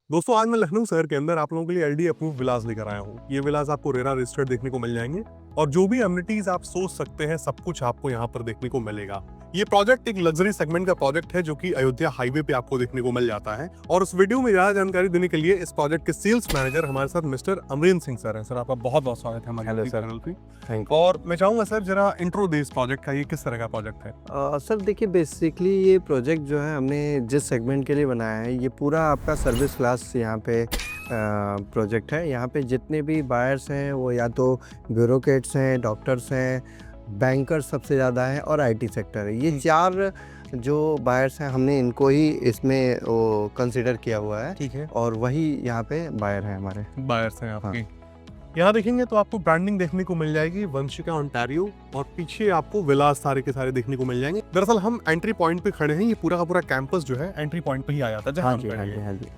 दोस्तों आज मैं लखनऊ शहर के अंदर आप लोगों के लिए एलडी अप्रूव विलास लेकर आया हूँ। ये विलास आपको रेरा रजिस्टर्ड देखने को मिल जाएंगे और जो भी अम्यूनिटीज आप सोच सकते हैं सब कुछ आपको यहाँ पर देखने को मिलेगा। ये प्रोजेक्ट एक लग्जरी सेगमेंट का प्रोजेक्ट है जो कि अयोध्या हाईवे पे आपको देखने को मिल जाता है। और उस वीडियो में ज्यादा जानकारी देने के लिए इस प्रोजेक्ट के सेल्स मैनेजर हमारे साथ मिस्टर अमरीन सिंह सर है। सर आपका बहुत बहुत स्वागत है हमारे हेलो सर। चैनल पे। थैंक और मैं चाहूंगा सर जरा इंट्रो दे इस प्रोजेक्ट का, ये किस तरह का प्रोजेक्ट है? सर देखिए बेसिकली ये प्रोजेक्ट जो है हमने जिस सेगमेंट के लिए बनाया है ये पूरा आपका सर्विस क्लास यहाँ पे प्रोजेक्ट है। यहाँ पे जितने भी बायर्स हैं वो या तो ब्यूरोक्रेट्स हैं, डॉक्टर्स हैं, बैंकर्स सबसे ज़्यादा हैं और आईटी सेक्टर है। ये चार जो बायर्स हैं हमने इनको ही इसमें वो कंसिडर किया हुआ है। ठीक है, और वही यहाँ पे बायर हैं हमारे। बायर्स हैं आपके। यहाँ देखेंगे तो आपको ब्रांडिंग देखने को मिल जाएगी वंशिका ओंटारियो और पीछे आपको विलास सारे के सारे देखने को मिल जाएंगे। दरअसल हम एंट्री पॉइंट पे खड़े हैं, ये पूरा का पूरा कैंपस जो है एंट्री पॉइंट पे ही आ जाता है जहाँ हाँ हम जी, खड़े हाँ जी, हैं। हाँ जी।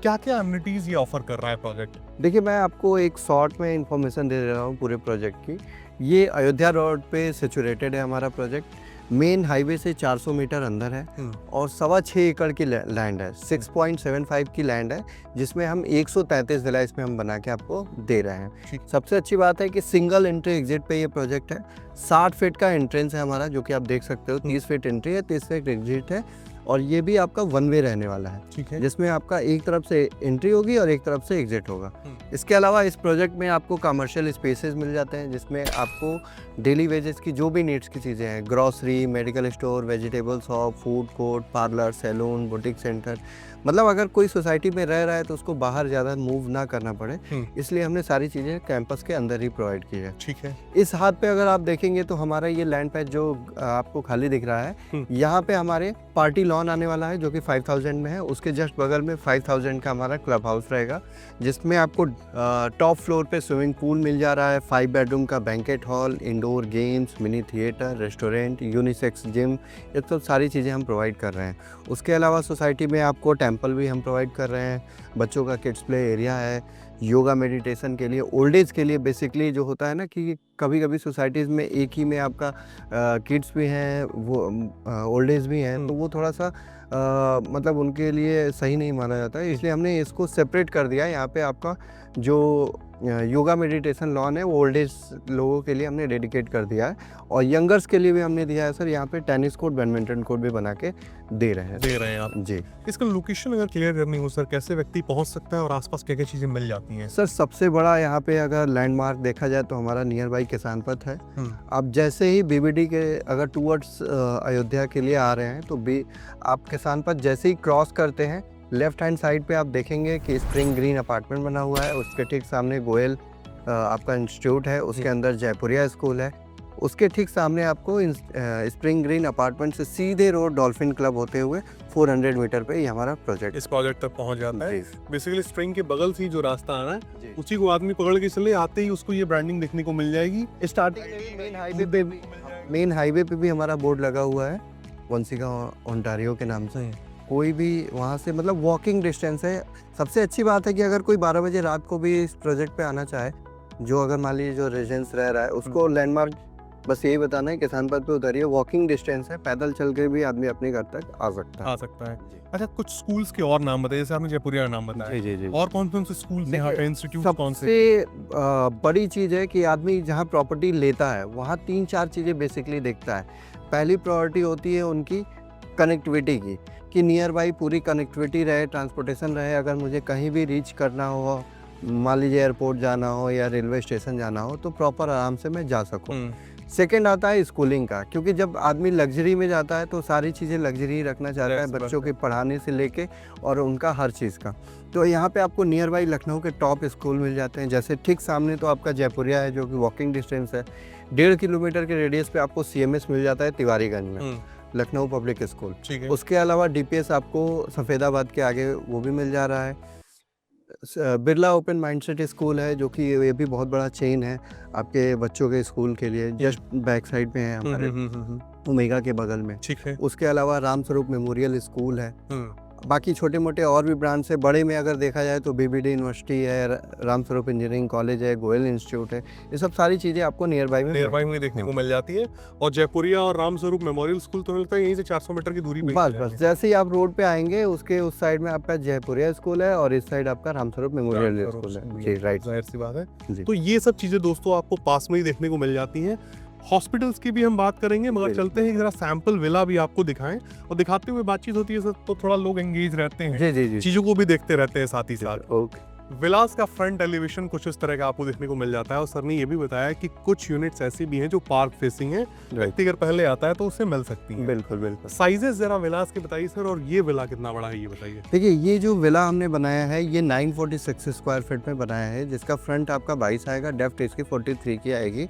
क्या क्या अम्यूनिटीज ये ऑफर कर रहा है प्रोजेक्ट? देखिए मैं आपको एक शॉर्ट में इंफॉर्मेशन दे रहा हूँ पूरे प्रोजेक्ट की। ये अयोध्या रोड पे सिचुएटेड है हमारा प्रोजेक्ट। मेन हाईवे से 400 मीटर अंदर है और 6.25 एकड़ की लैंड है। 6.75 की लैंड है जिसमें हम 133 विला इसमें हम बना के आपको दे रहे हैं। सबसे अच्छी बात है कि सिंगल एंट्री एग्जिट पे ये प्रोजेक्ट है। 60 फीट का एंट्रेंस है हमारा जो कि आप देख सकते हो। 30 फीट एंट्री है, 30 फीट एग्जिट है और ये भी आपका वन वे रहने वाला है। ठीक है, जिसमें आपका एक तरफ से एंट्री होगी और एक तरफ से एग्जिट होगा। इसके अलावा इस प्रोजेक्ट में आपको कमर्शियल स्पेसेस मिल जाते हैं जिसमें आपको डेली वेजेस की जो भी नीड्स की चीज़ें हैं, grocery, medical store, vegetable shop, food court, parlour, salon, boutique centre, मतलब अगर कोई सोसाइटी में रह रहा है तो उसको बाहर ज़्यादा मूव ना करना पड़े, इसलिए हमने सारी चीज़ें कैंपस के अंदर ही प्रोवाइड की है। ठीक है। इस हाथ पे अगर आप देखेंगे तो हमारा ये लैंड पैच जो आपको खाली दिख रहा है, यहाँ पे हमारे पार्टी लॉन आने वाला है जो कि 5000 में है। उसके जस्ट बगल में 5000 का हमारा क्लब हाउस रहेगा जिसमें आपको टॉप फ्लोर पे स्विमिंग पूल मिल जा रहा है, 5 बेडरूम का banquet hall, indoor games, mini theatre, restaurant, unisex gym, ये सब सारी चीज़ें हम प्रोवाइड कर रहे हैं। उसके अलावा सोसाइटी में आपको टेम्पल भी हम प्रोवाइड कर रहे हैं। बच्चों का किड्स प्ले एरिया है, योगा मेडिटेशन के लिए, ओल्ड एज के लिए। बेसिकली जो होता है ना कि कभी कभी सोसाइटीज़ में एक ही में आपका किड्स भी हैं, वो ओल्ड एज भी हैं, तो वो थोड़ा सा मतलब उनके लिए सही नहीं माना जाता है, इसलिए हमने इसको सेपरेट कर दिया। यहाँ पे आपका जो योगा मेडिटेशन लॉन है वो ओल्ड एज लोगों के लिए हमने डेडिकेट कर दिया है और यंगर्स के लिए भी हमने दिया है सर। यहाँ पे टेनिस कोर्ट, बैडमिंटन कोर्ट भी बना के दे रहे हैं आप जी। इसका लोकेशन अगर क्लियर करनी हो सर, कैसे व्यक्ति पहुंच सकता है और आसपास क्या क्या चीजें मिल जाती हैं? सर सबसे बड़ा यहाँ पे अगर लैंडमार्क देखा जाए तो हमारा नियर बाई किसान पथ है। आप जैसे ही बीबीडी के अगर टूवर्ड्स अयोध्या के लिए आ रहे हैं तो आप किसान पथ जैसे ही क्रॉस करते हैं, लेफ्ट हैंड साइड पे आप देखेंगे कि स्प्रिंग ग्रीन अपार्टमेंट बना हुआ है। उसके ठीक सामने गोयल आपका इंस्टीट्यूट है, उसके अंदर जयपुरिया स्कूल है। उसके ठीक सामने आपको स्प्रिंग ग्रीन अपार्टमेंट से सीधे रोड डॉल्फिन क्लब होते हुए 400 मीटर पे ही हमारा प्रोजेक्ट इस प्रोजेक्ट तक पहुंच जाता है। जी। बेसिकली स्प्रिंग के बगल से ही जो रास्ता आ रहा है जी। उसी को आदमी पकड़ के चले, आते ही उसको ये ब्रांडिंग देखने को मिल जाएगी। स्टार्टिंग में मेन हाईवे पे भी हमारा बोर्ड लगा हुआ है वंशिका ओंटारियो के नाम से। कोई भी वहाँ से मतलब वॉकिंग डिस्टेंस है। सबसे अच्छी बात है कि अगर कोई 12 बजे रात को भी इस प्रोजेक्ट पे आना चाहे, जो अगर मान लीजिए जो रेजिडेंस रह रहा है उसको लैंडमार्क बस यही बताना है किसान पथ पे उतरिए, वॉकिंग डिस्टेंस है, पैदल चल के भी आदमी अपने घर तक आ सकता है। अच्छा, कुछ स्कूल्स के और नाम बताइए, जैसे आपने जयपुरिया का नाम बताया। जी जी जी। और कौन कौन से स्कूल्स यहाँ पे, इंस्टीट्यूट कौन से? सबसे बड़ी चीज़ है कि आदमी जहाँ प्रॉपर्टी लेता है वहाँ 3-4 चीज़ें बेसिकली देखता है। पहली प्रायोरिटी होती है उनकी कनेक्टिविटी की, कि नियर बाई पूरी कनेक्टिविटी रहे, ट्रांसपोर्टेशन रहे। अगर मुझे कहीं भी रीच करना हो, मान लीजिए एयरपोर्ट जाना हो या रेलवे स्टेशन जाना हो, तो प्रॉपर आराम से मैं जा सकूँ। सेकेंड आता है स्कूलिंग का, क्योंकि जब आदमी लग्जरी में जाता है तो सारी चीज़ें लग्जरी रखना चाहता है, बच्चों के पढ़ाने से लेके और उनका हर चीज़ का। तो यहाँ पे आपको नियर बाई लखनऊ के टॉप स्कूल मिल जाते हैं। जैसे ठीक सामने तो आपका जयपुरिया है जो कि वॉकिंग डिस्टेंस है। 1.5 किलोमीटर के रेडियस पे आपको CMS मिल जाता है तिवारीगंज में, लखनऊ पब्लिक स्कूल। उसके अलावा DPS आपको सफ़ेदाबाद के आगे वो भी मिल जा रहा है। बिरला ओपन माइंडसेट स्कूल है जो कि ये भी बहुत बड़ा चेन है आपके बच्चों के स्कूल के लिए। जस्ट बैक साइड में है हमारे, ओमेगा के बगल में। ठीक है। उसके अलावा राम स्वरूप मेमोरियल स्कूल है बाकी छोटे मोटे और भी ब्रांच है। बड़े में अगर देखा जाए तो बीबीडी यूनिवर्सिटी है, रामस्वरूप इंजीनियरिंग कॉलेज है, गोयल इंस्टीट्यूट है, ये सब सारी चीज़ें आपको नियर बाई में देखने को मिल जाती है। और जयपुरिया और रामस्वरूप मेमोरियल स्कूल तो मिलता है यहीं से 400 मीटर की दूरी पे। बस जैसे ही आप रोड पे आएंगे उसके उस साइड में आपका जयपुरिया स्कूल है और इस साइड आपका रामस्वरूप मेमोरियल स्कूल है जी, राइट, जाहिर सी बात है। जी। तो ये सब चीजें दोस्तों आपको पास में ही देखने को मिल जाती हैं। हॉस्पिटल्स की भी हम बात करेंगे, मगर चलते हैं जरा सैंपल विला भी आपको दिखाएं, और दिखाते हुए बातचीत होती है सर तो थोड़ा लोग एंगेज रहते हैं, जी जी जी, चीजों को भी देखते रहते हैं साथ ही साथ। ओके। विलास का फ्रंट एलिवेशन कुछ इस तरह का आपको देखने को मिल जाता है, और सर ने ये भी बताया कि कुछ यूनिट्स ऐसी भी हैं जो पार्क फेसिंग है, व्यक्ति अगर पहले आता है तो उसे मिल सकती है। बिल्कुल बिल्कुल। साइजेस जरा विलास के बताइए सर, और ये विला कितना बड़ा है ये बताइए। देखिए ये जो विला हमने बनाया है ये 946 स्क्वायर फीट में बनाया है, जिसका फ्रंट आपका 22 आएगा, डेप्थ इसकी 43 की आएगी,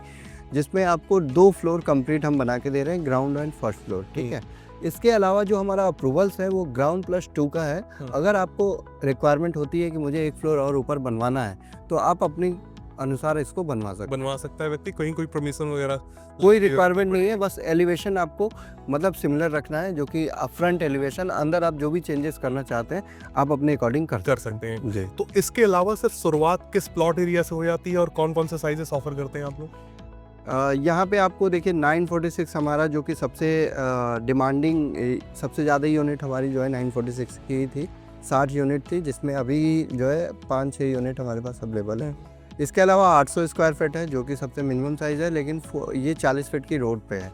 जिसमें आपको 2 फ्लोर कंप्लीट हम बना के दे रहे हैं, ग्राउंड एंड फर्स्ट फ्लोर, ठीक है। इसके अलावा जो हमारा अप्रूवल्स है वो ग्राउंड +2 का है। अगर आपको रिक्वायरमेंट होती है कि मुझे 1 फ्लोर और ऊपर बनवाना है तो आप अपनी अनुसार इसको बनवा सकते हैं व्यक्ति, कहीं कोई परमिशन वगैरह कोई रिक्वायरमेंट नहीं है, बस एलिवेशन आपको मतलब सिमिलर रखना है, जो कि फ्रंट एलिवेशन, अंदर आप जो भी चेंजेस करना चाहते हैं आप अपने अकॉर्डिंग कर सकते हैं जी। तो इसके अलावा सर शुरुआत किस प्लॉट एरिया से हो जाती है और कौन कौन से साइजेस ऑफर करते हैं आप लोग? यहाँ पे आपको देखिए 946 हमारा जो कि सबसे डिमांडिंग सबसे ज़्यादा यूनिट हमारी जो है 946 की थी, 60 यूनिट थी, जिसमें अभी जो है 5-6 यूनिट हमारे पास अवेलेबल है। इसके अलावा 800 स्क्वायर फीट है जो कि सबसे मिनिमम साइज़ है, लेकिन ये 40 फीट की रोड पे है,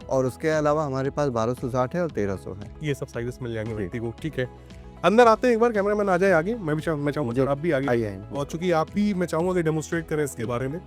और उसके अलावा हमारे पास 1260 है और 1300 है। ये सब साइजेस मिल जाएंगे व्यक्ति को, ठीक है। अंदर आते हैं, एक बार कैमरामैन आ जाए आगे, मैं चाहूँगा आप भी आगे आइए, और चूंकि आप भी मैं चाहूँगा कि डेमोन्स्ट्रेट करें इसके बारे में।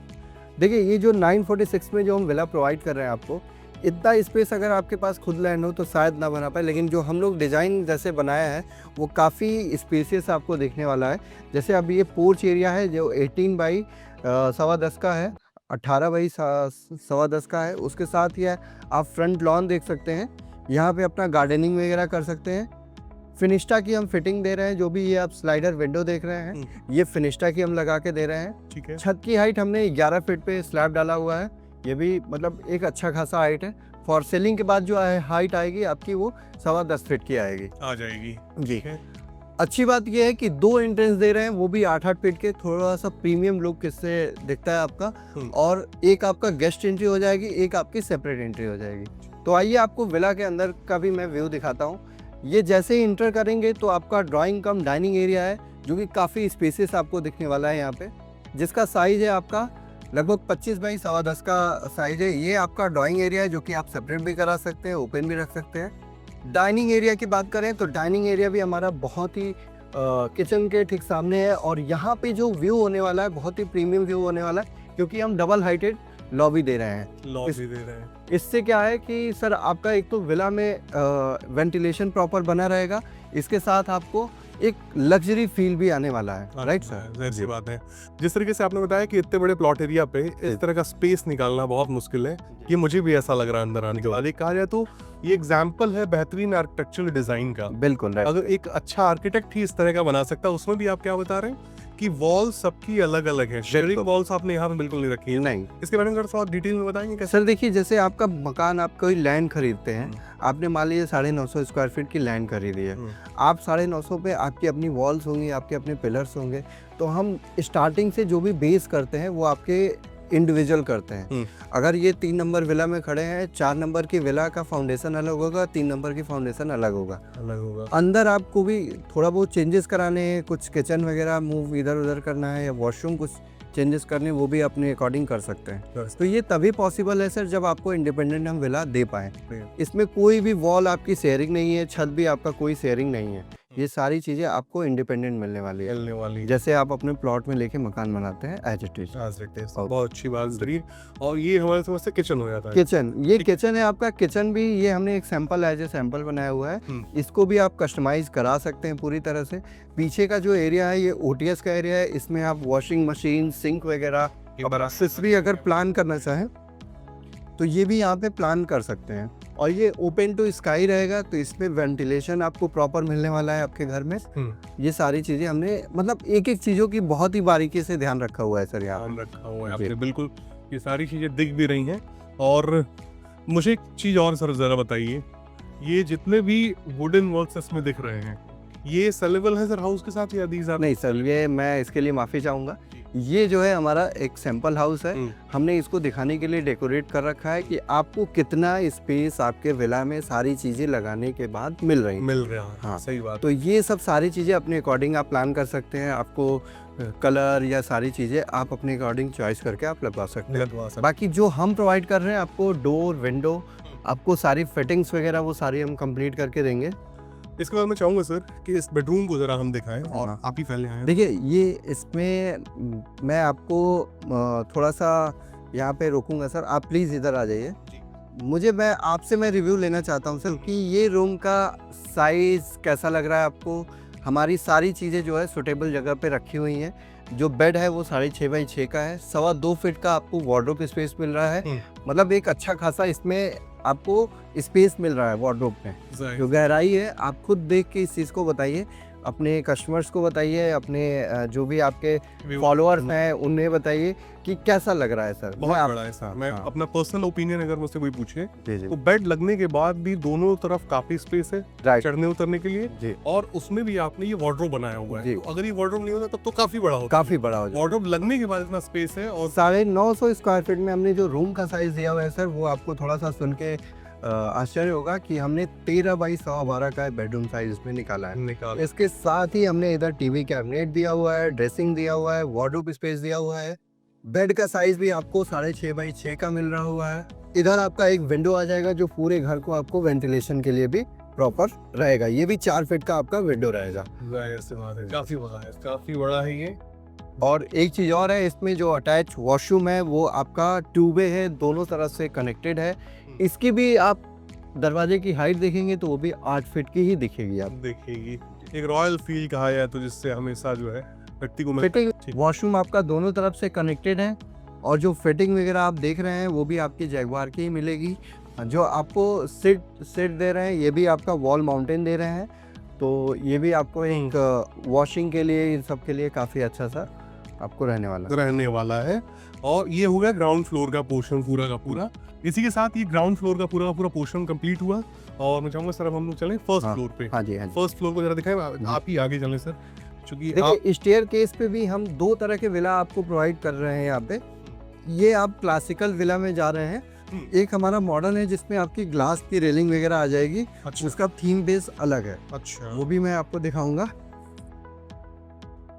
देखिए ये जो 946 में जो हम विला प्रोवाइड कर रहे हैं आपको, इतना स्पेस अगर आपके पास खुद लैंड हो तो शायद ना बना पाए, लेकिन जो हम लोग डिज़ाइन जैसे बनाया है वो काफ़ी स्पेसियस आपको देखने वाला है। जैसे अब ये पोर्च एरिया है जो 18 बाई 10.25 का है, 18 बाई 10.25 का है। उसके साथ ही आप फ्रंट लॉन देख सकते हैं, यहाँ पे अपना गार्डनिंग वगैरह कर सकते हैं। फिनिस्टा की हम फिटिंग दे रहे हैं, जो भी ये आप स्लाइडर विंडो देख रहे हैं ये फिनिस्टा की हम लगा के दे रहे हैं, ठीक है। छत की हाइट हमने 11 फीट पे स्लैब डाला हुआ है, ये भी मतलब एक अच्छा खासा हाइट है। फॉर सीलिंग के बाद जो हाइट आएगी आपकी वो 10.25 फीट की आएगी, आ जाएगी जी। अच्छी बात ये है कि 2 एंट्रेंस दे रहे हैं, वो भी 8-8 फीट के, थोड़ा सा प्रीमियम लुक इससे दिखता है आपका, और एक आपका गेस्ट एंट्री हो जाएगी, एक आपकी सेपरेट एंट्री हो जाएगी। तो आइए आपको विला के अंदर का भी मैं व्यू दिखाता हूँ। ये जैसे ही इंटर करेंगे तो आपका ड्राइंग कम डाइनिंग एरिया है, जो कि काफ़ी स्पेसियस आपको दिखने वाला है यहाँ पे, जिसका साइज़ है आपका लगभग 25 बाई 10.25 का साइज़ है। ये आपका ड्राइंग एरिया है जो कि आप सेपरेट भी करा सकते हैं, ओपन भी रख सकते हैं। डाइनिंग एरिया की बात करें तो डाइनिंग एरिया भी हमारा बहुत ही किचन के ठीक सामने है, और यहाँ पे जो व्यू होने वाला है बहुत ही प्रीमियम व्यू होने वाला है, क्योंकि हम डबल हाइटेड लॉबी दे रहे हैं। इससे क्या है कि सर आपका एक तो विला में वेंटिलेशन प्रॉपर बना रहेगा, इसके साथ आपको एक लग्जरी फील भी आने वाला है, राइट सर? ऐसी बात है। जिस तरीके से आपने बताया कि इतने बड़े प्लॉट एरिया पे इस तरह का स्पेस निकालना बहुत मुश्किल है, ये मुझे भी ऐसा लग रहा है अंदर आने के बाद। एक कहा जाए तो ये एग्जाम्पल है बेहतरीन आर्किटेक्चरल डिजाइन का। बिल्कुल, अगर एक अच्छा आर्किटेक्ट ही इस तरह का बना सकता है, उसमें भी आप क्या बता रहे हैं कि वॉल सबकी अलग अलग है, शेयरिंग वॉल्स आपने यहाँ पे बिल्कुल नहीं रखी है। नहीं, इसके बारे में थोड़ा डिटेल में बताएंगे कैसे? सर देखिए, जैसे आपका मकान, आप कोई लैंड खरीदते हैं, आपने मान लीजिए 950 स्क्वायर फीट की लैंड खरीदी है, आप 950 पे आपकी अपनी वॉल्स होंगी, आपके अपने पिलर्स होंगे, तो हम स्टार्टिंग से जो भी बेस करते हैं वो आपके इंडिविजुअल करते हैं। अगर ये 3 नंबर विला में खड़े हैं, 4 नंबर की विला का फाउंडेशन अलग होगा, 3 नंबर की फाउंडेशन अलग होगा। अंदर आपको भी थोड़ा बहुत चेंजेस कराने हैं, कुछ किचन वगैरह मूव इधर उधर करना है, या वॉशरूम कुछ चेंजेस करने, वो भी अपने अकॉर्डिंग कर सकते हैं। तो ये तभी पॉसिबल है सर जब आपको इंडिपेंडेंट हम विला दे पाएँ। इसमें कोई भी वॉल आपकी शेयरिंग नहीं है, छत भी आपका कोई शेयरिंग नहीं है, ये सारी चीज़ें आपको इंडिपेंडेंट मिलने वाली है, जैसे आप अपने प्लॉट में लेके मकान बनाते हैं एज इट इज। बहुत अच्छी बात जरूर। और ये हमारे समझ से किचन हो जाता है। किचन, ये किचन है आपका। किचन भी ये हमने एक सैंपल एज ए सैंपल बनाया हुआ है, इसको भी आप कस्टमाइज करा सकते हैं पूरी तरह से। पीछे का जो एरिया है ये ओटीएस का एरिया है, इसमें आप वॉशिंग मशीन, सिंक वगैरह भी अगर प्लान करना चाहें तो ये भी यहाँ पे प्लान कर सकते हैं। और ये ओपन टू स्काई रहेगा, तो इसमें वेंटिलेशन आपको प्रॉपर मिलने वाला है आपके घर में। ये सारी चीजें हमने मतलब एक एक चीजों की बहुत ही बारीकी से ध्यान रखा हुआ है सर, यहाँ रखा हुआ है आपने बिल्कुल। ये सारी चीजें दिख भी रही हैं। और मुझे एक चीज और सर जरा बताइए, ये जितने भी वुडन वर्क्स इसमें दिख रहे हैं, ये सेलेबल है सर हाउस के साथ या दीज आर? नहीं सर, ये मैं इसके लिए माफ़ी चाहूँगा। ये जो है हमारा एक सैंपल हाउस है। हमने इसको दिखाने के लिए डेकोरेट कर रखा है कि आपको कितना स्पेस आपके विला में सारी चीज़ें लगाने के बाद मिल रही हैं। मिल रहा है, हाँ। सही बात। तो ये सब सारी चीज़ें अपने अकॉर्डिंग आप प्लान कर सकते हैं। आपको कलर या सारी चीज़ें आप अपने अकॉर्डिंग चॉइस करके आप लगवा सकते हैं। लगवा सकते बाकी जो हम प्रोवाइड कर रहे हैं आपको डोर, विंडो, आपको सारी फिटिंग्स वगैरह वो सारी हम कंप्लीट करके देंगे। इसके बाद मैं चाहूंगा सर कि इस बेडरूम को जरा हम दिखाएं और हाँ। आप ही पहले आए। देखिए, ये इसमें मैं आपको थोड़ा सा यहाँ पे रोकूंगा सर, आप प्लीज़ इधर आ जाइए। मैं आपसे रिव्यू लेना चाहता हूँ सर कि ये रूम का साइज़ कैसा लग रहा है आपको। हमारी सारी चीज़ें जो है सुटेबल जगह पे रखी हुई हैं। जो बेड है वो 6.5 बाई 6 का है। 2.25 फीट का आपको वार्डरोब स्पेस मिल रहा है। मतलब एक अच्छा खासा इसमें आपको स्पेस मिल रहा है वार्डरोब में। जो गहराई है आप खुद देख के इस चीज़ को बताइए, अपने कस्टमर्स को बताइए, अपने जो भी आपके फॉलोअर्स हैं उन्हें बताइए कि कैसा लग रहा है सर। बहुत बड़ा है सर। मैं हाँ। अपना पर्सनल ओपिनियन अगर मुझसे कोई पूछे जी जी तो बेड लगने के बाद भी दोनों तरफ काफी स्पेस है राइट चढ़ने उतरने के लिए, जी और उसमें भी आपने ये वार्डरोब बनाया हुआ है। जी। तो अगर ये वार्डरोब नहीं होता तब तो काफी बड़ा होता। काफ़ी बड़ा हो जाए। वार्डरोब लगने के बाद इतना स्पेस है। और 950 स्क्वायर फीट में हमने जो रूम का साइज दिया हुआ है सर, वो आपको थोड़ा सा सुन के आश्चर्य होगा कि हमने 13 बाई 12.25 का बेडरूम साइज इसमें निकाला है। निकाल इसके साथ ही हमने इधर टीवी कैबिनेट दिया हुआ है, ड्रेसिंग दिया हुआ है, वार्डरोब स्पेस दिया हुआ है। बेड का साइज भी आपको 6.5 बाई 6 का मिल रहा हुआ है। इधर आपका एक विंडो आ जाएगा जो पूरे घर को आपको वेंटिलेशन के लिए भी प्रॉपर रहेगा। ये भी 4 फीट का आपका विंडो रहेगा। जाहिर सी बात है, काफी बड़ा है, काफी बड़ा है ये। और एक चीज़ और है, इसमें जो अटैच वॉशरूम है वो आपका 2 वे है, दोनों तरफ से कनेक्टेड है। इसकी भी आप दरवाजे की हाइट देखेंगे तो वो भी 8 फीट की ही दिखेगी। आप देखेगी एक रॉयल फील कहा जाए तो, जिससे हमेशा जो है व्यक्ति को फिटिंग ठीक। वॉशरूम आपका दोनों तरफ से कनेक्टेड है। और जो फिटिंग वगैरह आप देख रहे हैं वो भी आपकी जैगवार की ही मिलेगी। जो आपको सीट दे रहे हैं ये भी आपका वॉल माउंटेन दे रहे हैं। तो ये भी आपको एक वॉशिंग के लिए, इन सब के लिए काफ़ी अच्छा सा आपको रहने वाला है। और ये हो गया ग्राउंड फ्लोर का पोर्शन पूरा का पूरा। इसी के साथ ये ग्राउंड फ्लोर का पूरा पोर्शन कंप्लीट हुआ। और मैं चाहूंगा सर अब हम लोग चलें फर्स्ट फ्लोर पे। हाँ जी। फर्स्ट फ्लोर को जरा दिखाएं, आप ही आगे चलें सर, क्योंकि देखिए स्टेयर केस पे भी हम 2 तरह के विला आपको प्रोवाइड कर रहे हैं यहाँ पे। ये आप क्लासिकल विला में जा रहे हैं। एक हमारा मॉडर्न है जिसमें आपकी ग्लास की रेलिंग वगैरह आ जाएगी। अच्छा उसका थीम बेस अलग है, अच्छा। वो भी मैं आपको दिखाऊंगा।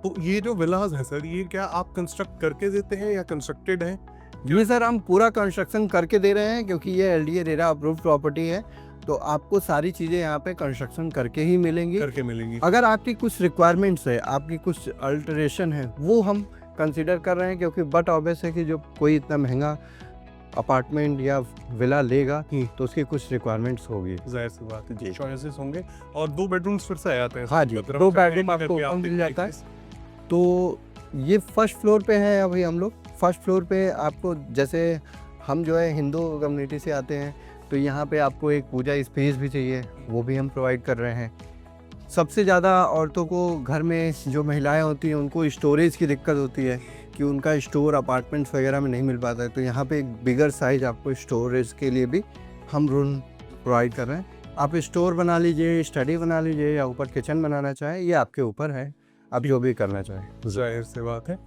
तो ये जो विलास है सर, ये क्या आप कंस्ट्रक्ट करके देते हैं या कंस्ट्रक्टेड है? ये सर हम पूरा कंस्ट्रक्शन करके दे रहे हैं क्योंकि ये LDA रेरा अप्रूव्ड प्रॉपर्टी है। तो आपको सारी चीज़ें यहाँ पे कंस्ट्रक्शन करके ही मिलेंगी। अगर आपकी कुछ रिक्वायरमेंट्स है, आपकी कुछ अल्टरेशन है, वो हम कंसिडर कर रहे हैं। क्योंकि बट ऑब्वियस है कि जो कोई इतना महंगा अपार्टमेंट या विला लेगा तो उसकी कुछ रिक्वायरमेंट्स होगी। जाहिर सी बात है, जी। चॉइसेस होंगे। और 2 बेडरूम्स फिर से आ जाते हैं। हाँ जी, 2 बेडरूम आपको मिल जाता है। तो ये फर्स्ट फ्लोर पे है। अभी हम लोग फर्स्ट फ्लोर पे आपको, जैसे हम जो है हिंदू कम्युनिटी से आते हैं तो यहाँ पे आपको एक पूजा स्पेस भी चाहिए, वो भी हम प्रोवाइड कर रहे हैं। सबसे ज़्यादा औरतों को घर में जो महिलाएं होती हैं उनको स्टोरेज की दिक्कत होती है कि उनका स्टोर अपार्टमेंट्स वगैरह में नहीं मिल पाता है। तो यहाँ पे एक बिगर साइज आपको स्टोरेज के लिए भी हम रूम प्रोवाइड कर रहे हैं। आप स्टोर बना लीजिए, स्टडी बना लीजिए, या ऊपर किचन बनाना चाहें, ये आपके ऊपर है, आप जो भी करना चाहें। जाहिर सी बात है।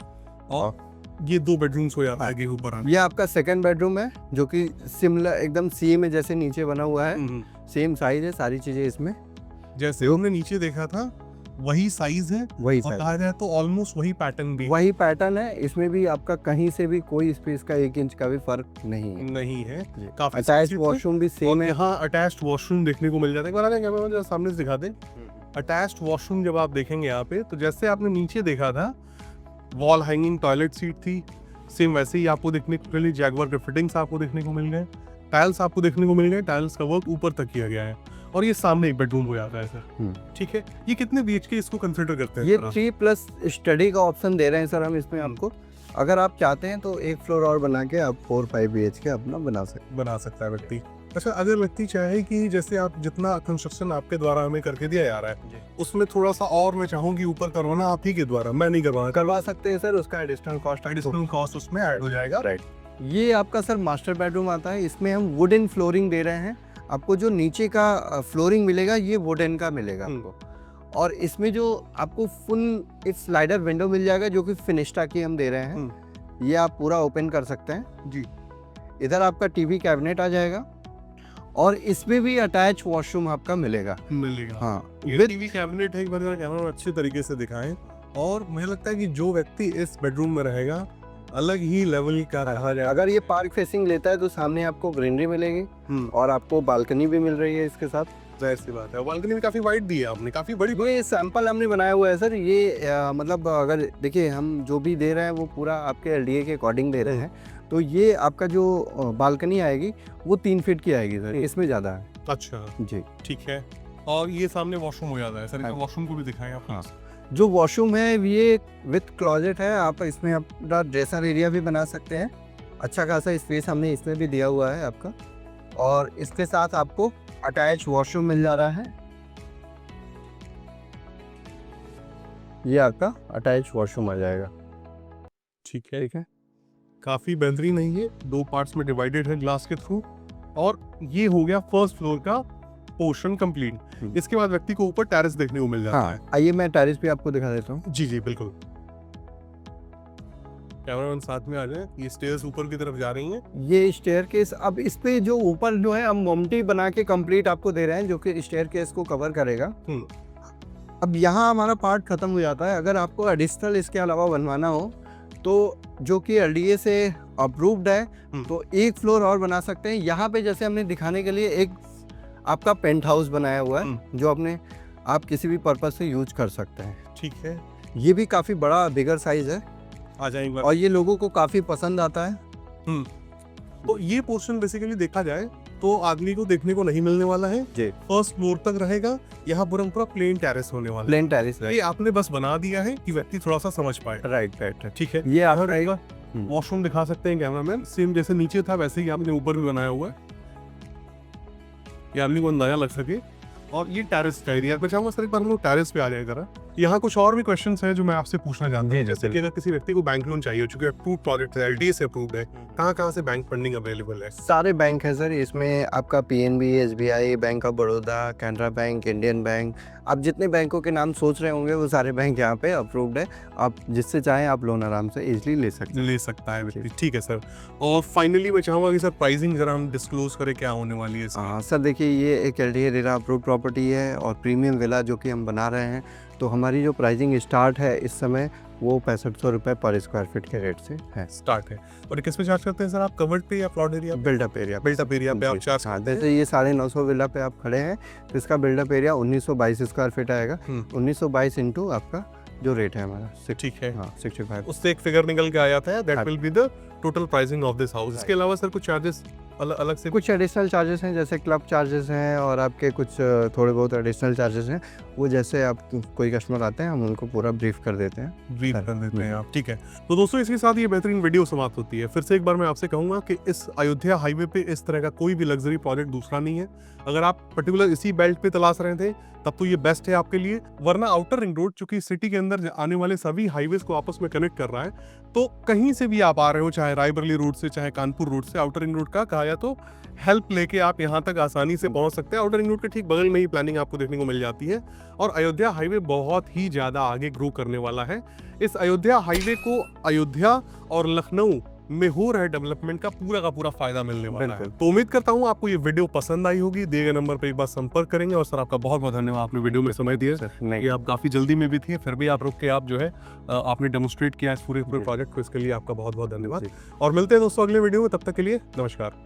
और ये 2 बेडरूम्स हो जाता है आगे ऊपर। ये आपका सेकंड बेडरूम है जो कि सिमिलर एकदम सेम में जैसे नीचे बना हुआ है, सेम साइज है, सारी चीजें इसमें जैसे हमने नीचे देखा था वही साइज है, वही और कहा जाए तो ऑलमोस्ट वही पैटर्न भी वही पैटर्न है। इसमें भी आपका कहीं से भी कोई स्पेस का 1 इंच का भी फर्क नहीं है। काफी अटैच्ड वॉशरूम भी सेम है। यहाँ अटैच्ड वॉशरूम देखने को मिल जाता है। एक बार आने कैमरा मैन सामने से दिखा दें। अटैच्ड वॉशरूम जब आप देखेंगे यहाँ पे, तो जैसे आपने नीचे देखा था वॉल हैंगिंग टॉयलेट सीट थी, सेम वैसे ही आपको देखने को मिली। जैगवार के फिटिंग्स आपको देखने को मिल गए, टाइल्स आपको देखने को मिल गए, टाइल्स का वर्क ऊपर तक किया गया है। और ये सामने एक बेडरूम हो जाता है सर। ठीक है, ये कितने BHK इसको कंसिडर करते हैं? ये 3+ स्टडी का ऑप्शन दे रहे हैं सर हम इसमें आपको। अगर आप चाहते हैं तो 1 फ्लोर और बना के आप 4-5 BHK अपना बना सकते हैं व्यक्ति। अच्छा, अगर व्यक्ति चाहे कि जैसे आप जितना कंस्ट्रक्शन आपके द्वारा हमें करके दिया जा रहा है उसमें थोड़ा सा और मैं चाहूंगी ऊपर करवाना आप ही के द्वारा, मैं नहीं करवा सकते हैं सर। उसका एडिशनल कॉस्ट उसमें ऐड हो जाएगा। राइट। ये आपका सर मास्टर बेडरूम आता है। इसमें हम वुडन फ्लोरिंग दे रहे हैं। आपको जो नीचे का फ्लोरिंग मिलेगा ये वुडन का मिलेगा आपको। और इसमें जो आपको फुल एक स्लाइडर विंडो मिल जाएगा जो कि फिनिस्टा की हम दे रहे हैं। ये आप पूरा ओपन कर सकते हैं जी। इधर आपका टीवी कैबिनेट आ जाएगा और इसमें भी अटैच वॉशरूम आपका मिलेगा। हाँ, ये टीवी कैबिनेट है, एक बार कैमरा अच्छे तरीके से दिखाएं। और मुझे लगता है कि जो व्यक्ति इस बेडरूम में रहेगा अलग ही लेवल का रहा जाएगा। अगर ये पार्क फेसिंग लेता है तो सामने आपको ग्रीनरी मिलेगी और आपको बालकनी भी मिल रही है इसके साथ। जाहिर सी बात है, बालकनी भी काफी वाइड दी है आपने, काफी बड़ी। ये सैंपल हमने बनाया हुआ है सर। ये मतलब अगर देखिए हम जो भी दे रहे हैं वो पूरा आपके एलडीए के अकॉर्डिंग दे रहे हैं। तो ये आपका जो बालकनी आएगी वो 3 फीट की आएगी सर, इसमें ज़्यादा है। अच्छा जी, ठीक है। और ये सामने वॉशरूम हो जाता है सर, हाँ। वॉशरूम को भी दिखाएं आप। हाँ, जो वॉशरूम है ये विथ क्लोजेट है। आप इसमें अपना ड्रेसर एरिया भी बना सकते हैं। अच्छा खासा स्पेस हमने इसमें भी दिया हुआ है आपका। और इसके साथ आपको अटैच वॉशरूम मिल जा रहा है। ये आपका अटैच वॉशरूम आ जाएगा। ठीक है, ठीक है, काफी बेहतरीन है। ये 2 पार्ट्स में डिवाइडेड है ग्लास के थ्रू। और ये हो गया फर्स्ट फ्लोर का पोर्शन कंप्लीट। इसके बाद व्यक्ति को ऊपर टेरेस देखने को मिल जाता है। हाँ, आइए मैं टेरेस भी आपको दिखा देता हूँ। जी जी बिल्कुल। कैमरामैन साथ में आ जाए। ये स्टेयर्स ऊपर की तरफ जा रही हैं। ये स्टेयरकेस, अब इस पे जो ऊपर जो है हम मोमटी बना के कंप्लीट आपको दे रहे हैं जो कि स्टेयरकेस को कवर करेगा। अब यहाँ हमारा पार्ट खत्म हो जाता है। अगर आपको एडिशनल इसके अलावा बनवाना हो तो जो कि एलडीए से अप्रूव्ड है तो 1 फ्लोर और बना सकते हैं। यहाँ पे जैसे हमने दिखाने के लिए एक आपका पेंट हाउस बनाया हुआ है जो अपने आप किसी भी पर्पज से यूज कर सकते हैं। ठीक है, ये भी काफ़ी बड़ा बिगर साइज है आ जाएंगे। और ये लोगों को काफ़ी पसंद आता है। तो ये पोर्शन बेसिकली देखा जाए तो आदमी को देखने को नहीं मिलने वाला है जी। फर्स्ट फ्लोर तक रहेगा। यहाँ पूरा प्लेन टेरेस होने वाला है। प्लेन टेरेस, ये आपने बस बना दिया है कि व्यक्ति थोड़ा सा समझ पाए। राइट। ठीक है, ये यहाँ आपका रहेगा। वॉशरूम दिखा सकते हैं कैमरामैन। सेम जैसे नीचे था वैसे ही आपने ऊपर भी बनाया हुआ है, ये आदमी को अंदाजा लग सके। और ये टेरेस का एरिया। मैं चाहूंगा सर एक बार हम लोग टेरेस पे आ जाए जरा। यहाँ कुछ और भी क्वेश्चंस हैं जो मैं आपसे पूछना चाहता हूँ। जैसे कि अगर किसी व्यक्ति को बैंक लोन चाहिए, चूंकि अप्रूव्ड प्रोजेक्ट है, एलडीए से अप्रूव्ड है, कहाँ से बैंक फंडिंग अवेलेबल है? सारे बैंक है सर। इसमें आपका PNB, SBI, bank of Baroda, Canara bank, Indian bank, आप जितने बैंकों के नाम सोच रहे होंगे वो सारे बैंक यहाँ पे अप्रूव्ड है। आप जिससे चाहें आप लोन आराम से इजीली ले सकता है व्यक्ति। ठीक है सर। और फाइनली मैं चाहूँगा कि सर प्राइसिंग जरा हम डिस्क्लोज करें, क्या होने वाली है? हाँ सर, देखिए ये एक एलडीए रेरा अप्रूव्ड प्रॉपर्टी है और प्रीमियम विला जो कि हम बना रहे हैं। तो हमारी जो प्राइसिंग स्टार्ट है इस समय वो 6500 रुपये पर स्क्वायर फीट के रेट से है, स्टार्ट है। और किस पे चार्ज करते हैं सर आप? कवर्ड पे या प्लॉट एरिया? बिल्डअप एरिया पे आप चार्ज। हाँ, जैसे ये 950 विला पे आप खड़े हैं तो इसका बिल्डअप एरिया 1922 स्क्वायर फीट आएगा। 1922 इंटू आपका जो रेट है हमारा। ठीक है, हाँ 65। उससे एक फिगर निकल के आया था, that will be the total pricing of this house. इसके अलावा सर कुछ चार्जेस अलग से? कुछ एडिशनल चार्जेस हैं, जैसे क्लब चार्जेस हैं और आपके कुछ थोड़े बहुत एडिशनल चार्जेस हैं। वो जैसे आप कोई कस्टमर आते हैं हम उनको पूरा ब्रीफ कर देते हैं आप। ठीक है, तो दोस्तों इसके साथ ये बेहतरीन वीडियो समाप्त होती है। फिर से एक बार मैं आपसे कहूंगा कि इस अयोध्या हाईवे पे इस तरह का कोई भी लग्जरी प्रोजेक्ट दूसरा नहीं है। अगर आप पर्टिकुलर इसी बेल्ट पे तलाश रहे थे तब तो ये बेस्ट है आपके लिए। वरना आउटर रिंग रोड, चूंकि सिटी के अंदर आने वाले सभी हाईवेज को आपस में कनेक्ट कर रहा है, तो कहीं से भी आप आ रहे हो, चाहे रायबरेली रोड से, चाहे कानपुर रोड से, आउटर रिंग रोड का कहा जाए तो हेल्प लेके आप यहाँ तक आसानी से पहुंच सकते हैं। आउटर रिंग रोड के ठीक बगल में ही प्लानिंग आपको देखने को मिल जाती है। और अयोध्या हाईवे बहुत ही ज्यादा आगे ग्रो करने वाला है। इस अयोध्या हाईवे को अयोध्या और लखनऊ में हो रहे डेवलपमेंट का पूरा फायदा मिलने वाला है। तो उम्मीद करता हूँ आपको ये वीडियो पसंद आई होगी। दिए गए नंबर पर एक बार संपर्क करेंगे। और सर आपका बहुत बहुत धन्यवाद, आपने वीडियो में समय दिया। ये आप काफी जल्दी में भी थे, फिर भी आप रुक के आप जो है आपने डेमोन्स्ट्रेट किया इस पूरे प्रोजेक्ट को। इसके लिए आपका बहुत बहुत धन्यवाद। और मिलते हैं दोस्तों अगले वीडियो में, तब तक के लिए नमस्कार।